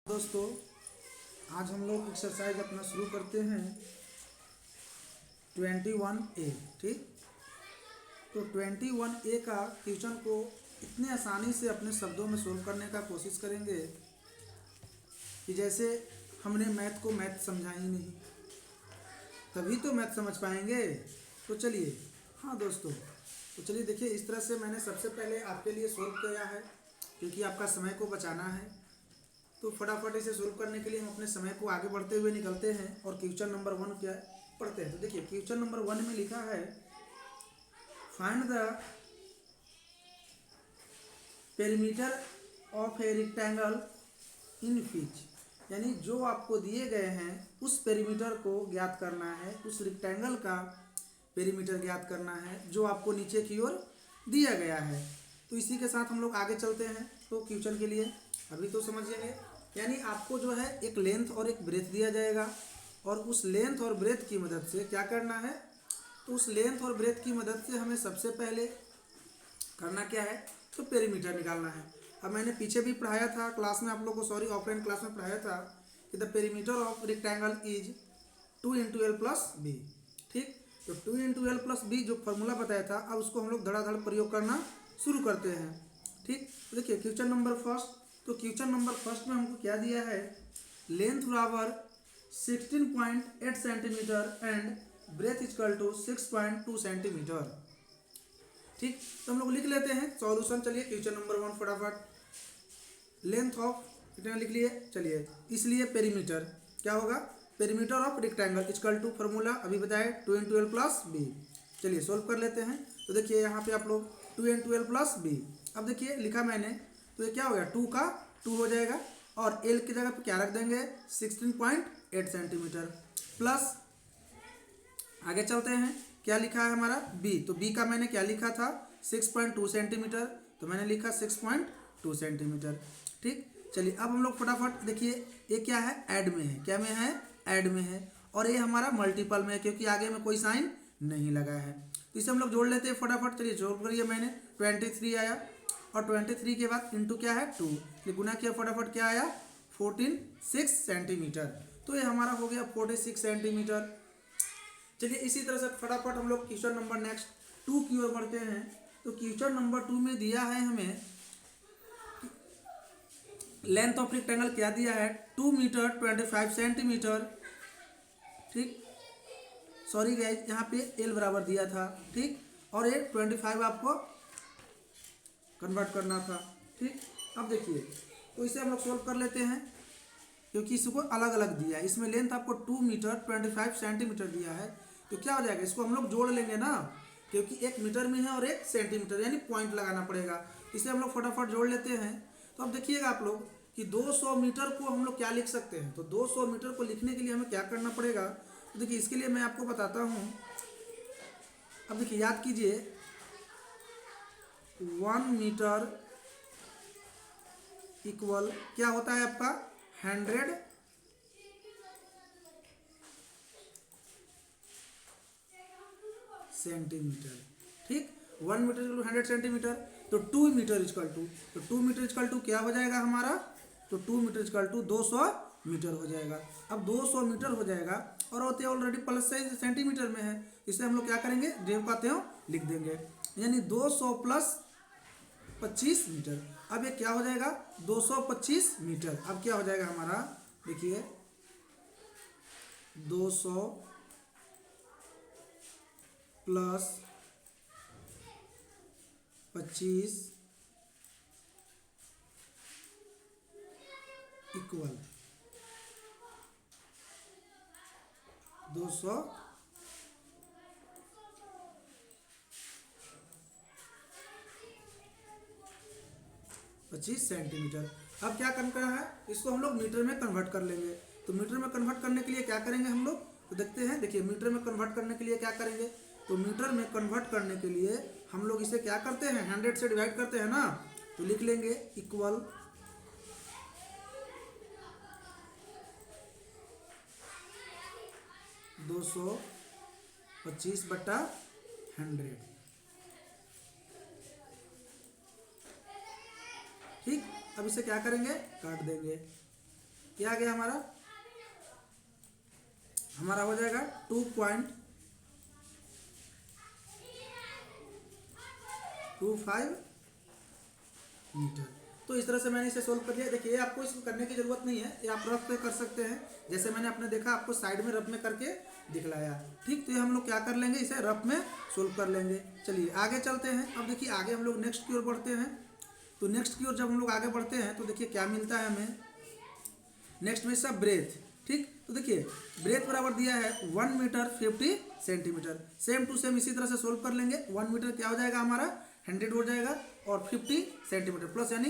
दोस्तों, आज हम लोग एक्सरसाइज अपना शुरू करते हैं 21A। ठीक, तो 21A का क्वेश्चन को इतने आसानी से अपने शब्दों में सोल्व करने का कोशिश करेंगे कि जैसे हमने मैथ को मैथ समझा ही नहीं, तभी तो मैथ समझ पाएंगे। तो चलिए, हाँ दोस्तों, तो चलिए देखिए, इस तरह से मैंने सबसे पहले आपके लिए सोल्व किया है क्योंकि आपका समय को बचाना है। तो फटाफट इसे सोल्व करने के लिए हम अपने समय को आगे बढ़ते हुए निकलते हैं और क्वेश्चन नंबर 1 क्या है पढ़ते हैं। तो देखिए, क्वेश्चन नंबर 1 में लिखा है find the perimeter of a rectangle in which, यानी जो आपको दिए गए हैं उस पेरीमीटर को ज्ञात करना है, उस रेक्टेंगल का पेरीमीटर ज्ञात करना है जो आपको नीचे की ओर दिया गया है। तो इसी के साथ हम लोग आगे चलते हैं। तो क्वेश्चन के लिए अभी तो समझिएंगे, यानी आपको जो है एक लेंथ और एक ब्रेथ दिया जाएगा और उस लेंथ और ब्रेथ की मदद से क्या करना है, तो उस लेंथ और ब्रेथ की मदद से हमें सबसे पहले करना क्या है, तो पेरीमीटर निकालना है। अब मैंने पीछे भी पढ़ाया था क्लास में, आप लोग को सॉरी ऑफलाइन क्लास में पढ़ाया था कि the perimeter of rectangle is 2 × L + B। ठीक, तो 2 × L + B जो फॉर्मूला बताया था, अब उसको हम लोग धड़ाधड़ प्रयोग करना शुरू करते हैं। ठीक, तो देखिए क्वेश्चन नंबर फर्स्ट, तो क्वेश्चन नंबर फर्स्ट में हमको क्या दिया है, लेंथ बराबर 16.8 centimetre and breadth equal to 6.2 centimetre. ठीक, तो हम लोग लिख लेते हैं सॉल्यूशन। चलिए क्वेश्चन नंबर 1 फटाफट, लेंथ ऑफ कितना लिख लिए, चलिए इसलिए पेरीमीटर क्या होगा, perimeter of rectangle equal to formula अभी बताए 2 × L + B। चलिए सोल्व कर लेते हैं। तो देखिए यहाँ पे आप लोग 2 × L + B, अब देखिए लिखा मैंने, तो ये क्या हो गया, 2 का 2 हो जाएगा और L की जगह पे क्या रख देंगे 16.8 सेंटीमीटर प्लस, आगे चलते हैं, क्या लिखा है हमारा B, तो B का मैंने क्या लिखा था 6.2 सेंटीमीटर, तो मैंने लिखा 6.2 सेंटीमीटर। ठीक, चलिए अब हम लोग फटाफट देखिए, ये क्या है, ऐड में है, क्या में है, ऐड में है, और ये हमारा मल्टीपल में है क्योंकि आगे में कोई साइन नहीं लगा है। तो इसे हम लोग जोड़ लेते हैं फटाफट। चलिए जोड़ करिए, मैंने 23 आया और 23 के बाद इंटू क्या है 2, गुना किया, फटाफट क्या आया 46 सेंटीमीटर। तो ये हमारा हो गया 46 सेंटीमीटर। चलिए इसी तरह से फटाफट हम लोग क्वेश्चन नंबर नेक्स्ट 2 की ओर बढ़ते हैं। तो क्वेश्चन नंबर 2 में दिया है हमें लेंथ ऑफ रेक्टेंगल क्या दिया है 2 मीटर 25 सेंटीमीटर। ठीक, सॉरी गाइस, यहाँ पे L बराबर दिया था। ठीक, और ये 25 आपको कन्वर्ट करना था। ठीक, अब देखिए, तो इसे हम लोग सोल्व कर लेते हैं क्योंकि इसको अलग अलग दिया है। इसमें लेंथ आपको 2 मीटर 25 सेंटीमीटर दिया है, तो क्या हो जाएगा, इसको हम लोग जोड़ लेंगे ना, क्योंकि 1 मीटर में है और 1 सेंटीमीटर, यानी पॉइंट लगाना पड़ेगा। इसे हम लोग फटाफट जोड़ लेते हैं। तो अब देखिएगा आप लोग कि 200 मीटर को हम लोग क्या लिख सकते हैं, तो 200 मीटर को लिखने के लिए हमें क्या करना पड़ेगा, तो देखिए इसके लिए मैं आपको बताता हूँ। अब देखिए याद कीजिए, 1 मीटर इक्वल क्या होता है आपका 100 सेंटीमीटर। ठीक, 1 मीटर इक्वल 100 सेंटीमीटर, तो 2 मीटर इक्वल टू, तो 2 मीटर इक्वल टू क्या हो जाएगा हमारा, तो 2 मीटर इक्वल टू 200 मीटर हो जाएगा। अब 200 मीटर हो जाएगा और होते ऑलरेडी प्लस से सेंटीमीटर में है, इसे हम लोग क्या करेंगे, जो कहते हो लिख देंगे, यानी 200 + 25 मीटर। अब ये क्या हो जाएगा 225 मीटर। अब क्या हो जाएगा हमारा, देखिए 200 + 25 इक्वल 225 सेंटीमीटर। अब क्या करना है, इसको हम लोग मीटर में कन्वर्ट कर लेंगे। तो मीटर में कन्वर्ट करने के लिए क्या करेंगे हम लोग, तो देखते हैं। देखिए मीटर में कन्वर्ट करने के लिए क्या करेंगे, तो मीटर में कन्वर्ट करने के लिए हम लोग इसे क्या करते हैं 100 से डिवाइड करते हैं ना, तो लिख लेंगे इक्वल 225/100। ठीक, अब इसे क्या करेंगे, काट देंगे। क्या आ गया हमारा हो जाएगा 2.25 मीटर। तो इस तरह से मैंने इसे सोल्व कर लिया। देखिए आपको इसको करने की जरूरत नहीं है, ये आप रफ पे कर सकते हैं, जैसे मैंने आपने देखा आपको साइड में रफ में करके दिखलाया। ठीक, तो ये हम लोग क्या कर लेंगे, इसे रफ में सोल्व कर लेंगे। चलिए आगे चलते हैं। अब देखिए आगे हम लोग नेक्स्ट की ओर बढ़ते हैं। तो नेक्स्ट की ओर जब हम लोग आगे बढ़ते हैं तो देखिए क्या मिलता है हमें। नेक्स्ट में सब ब्रेथ। ठीक, तो देखिए ब्रेथ बराबर दिया है 1 metre 50 centimetre. Same to same इसी तरह से सोल्व कर लेंगे। 1 मीटर क्या हो जाएगा हमारा 100 हो जाएगा, और 50 सेंटीमीटर प्लस यानी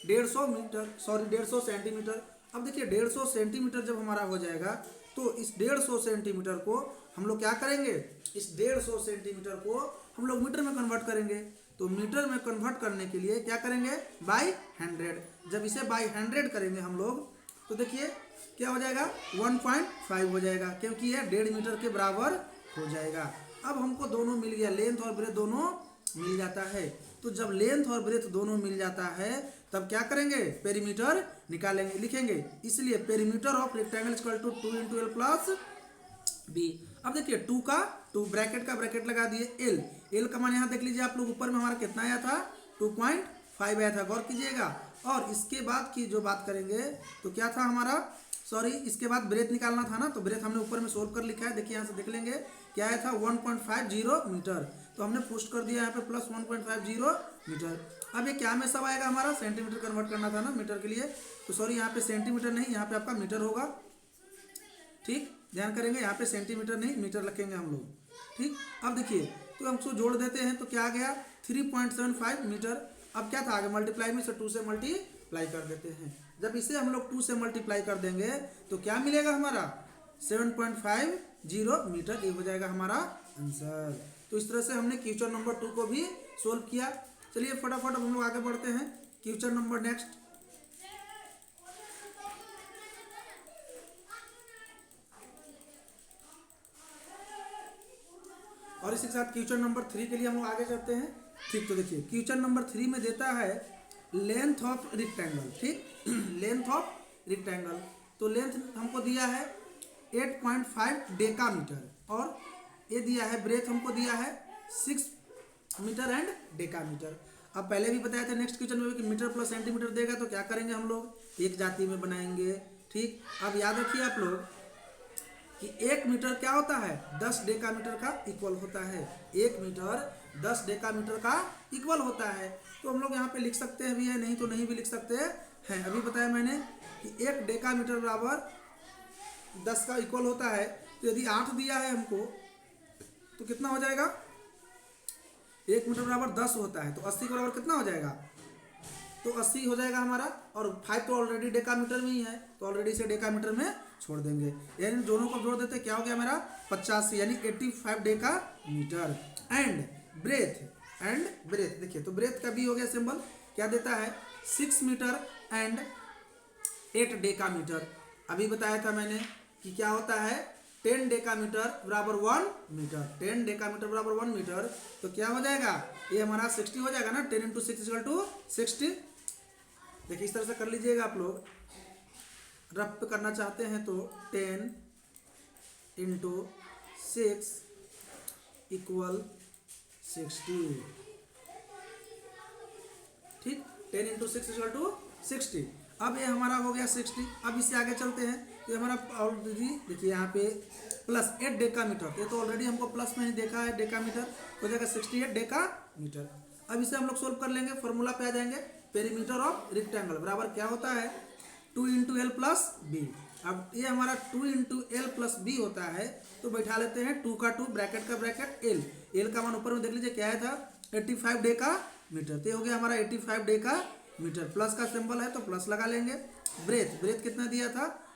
150 सेंटीमीटर। अब देखिए 150 सेंटीमीटर जब हमारा हो जाएगा तो इस 150 सेंटीमीटर को हम लोग क्या करेंगे, इस 150 सेंटीमीटर को हम लोग मीटर में कन्वर्ट करेंगे। तो मीटर में कन्वर्ट करने के लिए क्या करेंगे, बाई 100। जब इसे बाई 100 करेंगे हम लोग तो देखिए क्या हो जाएगा 1.5 हो जाएगा, क्योंकि यह 1.5 मीटर के बराबर हो जाएगा। अब हमको दोनों मिल गया, लेंथ और ब्रेथ दोनों मिल जाता है। तो जब लेंथ और ब्रेथ दोनों मिल जाता है तब क्या करेंगे, पेरीमीटर निकालेंगे, लिखेंगे। इसलिए perimeter of rectangle equal to 2 × L plus b. अब देखिए 2 का 2 ब्रैकेट का ब्रैकेट लगा दिए, एल का मान यहाँ देख लीजिए आप लोग, ऊपर में हमारा कितना आया था 2.5 आया था, गौर कीजिएगा। और इसके बाद की जो बात करेंगे तो क्या था हमारा, सॉरी इसके बाद ब्रेथ निकालना था ना, तो ब्रेथ हमने ऊपर में सोल्व कर लिखा है। देखिए यहाँ से देख लेंगे क्या आया था 1.50 मीटर, तो हमने पुस्ट कर दिया यहाँ पे प्लस 1.50 मीटर। अब ये क्या में सब आएगा हमारा, सेंटीमीटर कन्वर्ट करना था ना मीटर के लिए, तो सॉरी यहाँ पे सेंटीमीटर नहीं, यहाँ पे आपका मीटर होगा। ठीक, ध्यान करेंगे यहाँ पे सेंटीमीटर नहीं मीटर रखेंगे हम लोग। ठीक, अब देखिए तो हम उसको जोड़ देते हैं तो क्या आ गया 3.75 मीटर। अब क्या था आगे मल्टीप्लाई में से 2 से मल्टीप्लाई कर देते हैं। जब इसे हम लोग 2 से मल्टीप्लाई कर देंगे तो क्या मिलेगा हमारा 7.50 मीटर, ये हो जाएगा हमारा आंसर। तो इस तरह से हमने क्वेश्चन नंबर 2 को भी सोल्व किया। चलिए फटाफट हम लोग आगे बढ़ते हैं क्वेश्चन नंबर नेक्स्ट। और इसी के साथ क्वेश्चन नंबर 3 के लिए हम लोग आगे चलते हैं। ठीक, तो देखिए क्वेश्चन नंबर 3 में देता है लेंथ ऑफ रेक्टेंगल। ठीक, लेंथ ऑफ रेक्टेंगल, तो लेंथ हमको दिया है 8.5 डेकामीटर, और ये दिया है ब्रेथ हमको दिया है 6 मीटर एंड डेकामीटर। अब पहले भी बताया था नेक्स्ट क्वेश्चन में कि मीटर प्लस सेंटीमीटर देगा तो क्या करेंगे हम लोग एक जाति में बनाएंगे। ठीक, अब याद रखिए आप लोग कि 1 मीटर क्या होता है 10 डेकामीटर का इक्वल होता है। 1 मीटर 10 डेकामीटर का इक्वल होता है। तो हम लोग यहाँ पे लिख सकते हैं भी है, नहीं तो नहीं भी लिख सकते हैं। अभी बताया मैंने कि 1 डेकामीटर बराबर 10 का इक्वल होता है। तो यदि 8 दिया है हमको तो कितना हो जाएगा, 1 मीटर बराबर 10 होता है तो 80 के बराबर कितना हो जाएगा, तो 80 हो जाएगा हमारा। और 5 तो ऑलरेडी डेकामीटर में ही है तो ऑलरेडी इसे डेकामीटर में छोड़ देंगे, यानी दोनों को जोड़ देते क्या हो गया मेरा 85 यानी 85 डेकामीटर। एंड ब्रेथ देखिए तो ब्रेथ का भी हो गया सिंबल, क्या देता है 6 मीटर एंड 8 डेकामीटर। अभी बताया था मैंने कि क्या होता है 10 डेकामीटर बराबर 1 मीटर, 10 डेकामीटर बराबर 1 मीटर। तो क्या हो जाएगा ये हमारा 60 हो जाएगा ना, 10 × 6 = 60। देखिए इस तरह से कर लीजिएगा आप लोग, रफ पे करना चाहते हैं तो 10 × 6 = 60। ठीक, 10 × 6 = 60। अब ये हमारा हो गया 60। अब इससे आगे चलते हैं तो हमारा ऑलरेडी देखिए यहाँ पे प्लस 8 डेकामीटर, ये तो ऑलरेडी हमको प्लस में ही देखा है डेकामीटर, हो जाएगा 68 डेकामीटर। अब इसे हम लोग सोल्व कर लेंगे, फॉर्मूला पे आ जाएंगे। पेरीमीटर ऑफ रेक्टेंगल बराबर क्या होता है 2 × L प्लस बी। अब ये हमारा 2 × L प्लस बी होता है तो बैठा लेते हैं 2 का 2 ब्रैकेट का ब्रैकेट एल का मान ऊपर में देख लीजिए क्या है था 85 डेकामीटर। तो ये हो गया हमारा 85 डेकामीटर, प्लस का सिंबल है तो प्लस लगा लेंगे। ब्रेथ कितना दिया था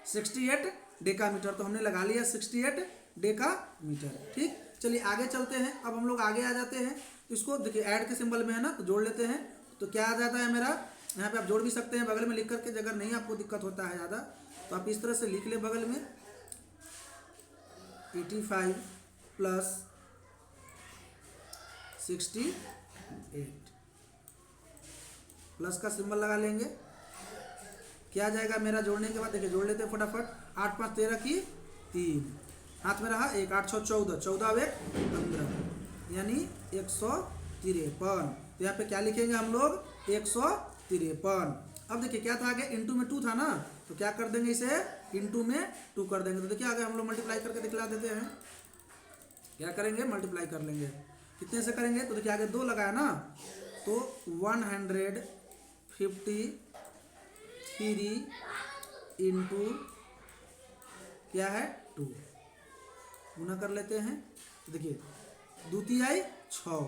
68 डेकामीटर, तो हमने लगा लिया 68 डेकामीटर। ठीक, चलिए आगे चलते हैं। अब हम लोग आगे आ जाते हैं, इसको देखिए ऐड के सिंबल में है ना तो जोड़ लेते हैं। तो क्या आ जाता है मेरा, यहाँ पे आप जोड़ भी सकते हैं बगल में लिख करके, अगर नहीं आपको दिक्कत होता है ज़्यादा तो आप इस तरह से लिख ले बगल में 85 प्लस 68, प्लस का सिंबल लगा लेंगे। क्या जाएगा मेरा जोड़ने के बाद, देखिए जोड़ लेते हैं फटाफट। 8 5 13 की 3, हाथ में रहा 1, 8 6 14, 14 और 1 15, यानी 153। तो यहाँ पे क्या लिखेंगे हम लोग, 153। अब देखिए क्या था आगे, इंटू में 2 था ना, तो क्या कर देंगे इसे, इंटू में 2 कर देंगे। तो देखिए आगे हम लोग मल्टीप्लाई करके दिखला देते हैं। क्या करेंगे, मल्टीप्लाई कर लेंगे। कितने से करेंगे, तो देखिए आगे 2 लगाया ना, तो 153 इंटू क्या है 2, गुना कर लेते हैं। तो देखिए 2 तिहाई 6,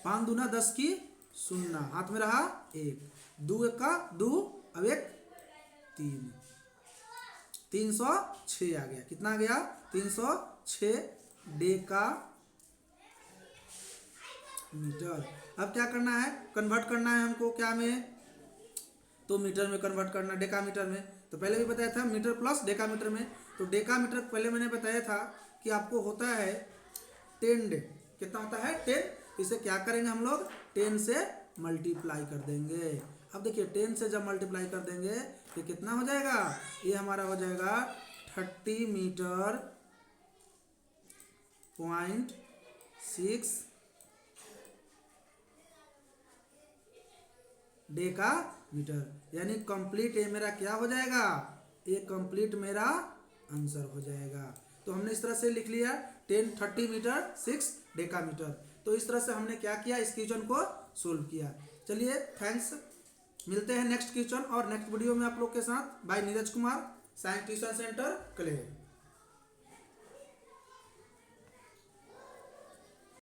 5 दूना 10 की 0, हाथ में रहा 1, 2 1 का 2, अब 1 3, 306 आ गया। कितना आ गया, 306 डेका मीटर। अब क्या करना है, कन्वर्ट करना है हमको क्या में, तो मीटर में कन्वर्ट करना, डेका मीटर में। तो पहले भी बताया था मीटर प्लस डेका मीटर में। तो डेका मीटर पहले मैंने बताया था कि आपको होता है 10 डे, कितना होता है 10। इसे क्या करेंगे हम लोग, 10 से मल्टीप्लाई कर देंगे। अब देखिए 10 से जब मल्टीप्लाई कर देंगे तो कितना हो जाएगा, ये हमारा हो जाएगा 30 मीटर पॉइंट 6 डेका मीटर, यानी कंप्लीट ये मेरा क्या हो जाएगा, ये कंप्लीट मेरा आंसर हो जाएगा। तो हमने इस तरह से लिख लिया 30 मीटर 6 डेका मीटर। तो इस तरह से हमने क्या किया, इस क्वेश्चन को सोल्व किया। चलिए थैंक्स, मिलते हैं नेक्स्ट क्वेश्चन और नेक्स्ट वीडियो में आप लोग के साथ। Bye Neeraj Kumar, science tuition centre Kaler.